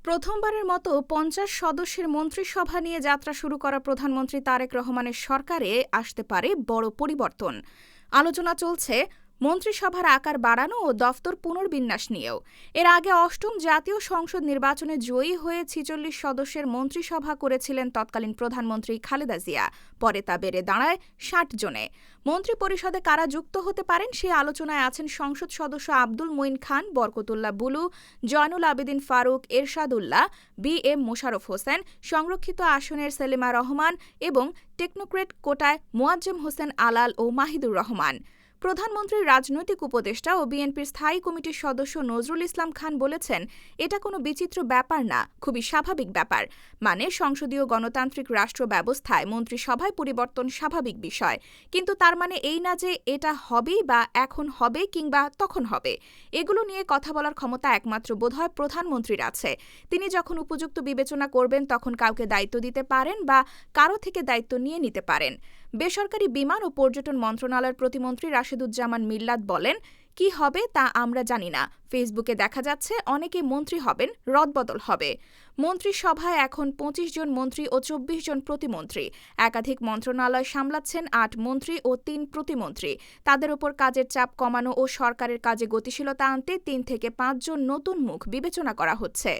প্রথমবারের মতো ৫০ সদস্যের মন্ত্রিসভা নিয়ে যাত্রা শুরু করা প্রধানমন্ত্রী তারেক রহমানের সরকারে আসতে পারে বড় পরিবর্তন। আলোচনা চলছে মন্ত্রিসভার আকার বাড়ানো ও দফতর পুনর্বিন্যাস নিয়েও। এর আগে অষ্টম জাতীয় সংসদ নির্বাচনে জয়ী হয়ে ৪৬ সদস্যের মন্ত্রিসভা করেছিলেন তৎকালীন প্রধানমন্ত্রী খালেদা জিয়া। পরে তা বেড়ে দাঁড়ায় ৬০ জনে। মন্ত্রিপরিষদে কারা যুক্ত হতে পারেন সেই আলোচনায় আছেন সংসদ সদস্য আব্দুল মঈন খান, বরকতুল্লাহ বুলু, জয়নুল আবেদিন ফারুক, এরশাদ উল্লাহ, বি.এম. মোশাররফ হোসেন, সংরক্ষিত আসনের সেলিমা রহমান এবং টেকনোক্রেট কোটায় মোয়াজ্জেম হোসেন আলাল ও মাহিদুর রহমান। প্রধানমন্ত্রীর রাজনৈতিক উপদেষ্টা ও বিএনপির স্থায়ী কমিটির সদস্য নজরুল ইসলাম খান বলেছেন, এটা কোনো বিচিত্র ব্যাপার না, খুবই স্বাভাবিক ব্যাপার। মানে সংসদীয় গণতান্ত্রিক রাষ্ট্র ব্যবস্থায় মন্ত্রিসভায় পরিবর্তন স্বাভাবিক বিষয়। কিন্তু তার মানে এই না যে এটা হবেই বা এখন হবে কিংবা তখন হবে। এগুলো নিয়ে কথা বলার ক্ষমতা একমাত্র বোধহয় প্রধানমন্ত্রীর আছে। তিনি যখন উপযুক্ত বিবেচনা করবেন তখন কাউকে দায়িত্ব দিতে পারেন বা কারো থেকে দায়িত্ব নিয়ে নিতে পারেন। বেসরকারি বিমান ও পর্যটন মন্ত্রণালয়ের প্রতিমন্ত্রী রাশেদুজ্জামান মিল্লাত বলেন, কি হবে তা আমরা জানি না। ফেসবুকে দেখা যাচ্ছে অনেকে মন্ত্রী হবেন, রদবদল হবে। মন্ত্রিসভায় এখন ২৫ জন মন্ত্রী ও ২৪ জন প্রতিমন্ত্রী। একাধিক মন্ত্রণালয় সামলাচ্ছেন ৮ মন্ত্রী ও ৩ প্রতিমন্ত্রী। তাদের ওপর কাজের চাপ কমানো ও সরকারের কাজে গতিশীলতা আনতে ৩ থেকে ৫ জন নতুন মুখ বিবেচনা করা হচ্ছে।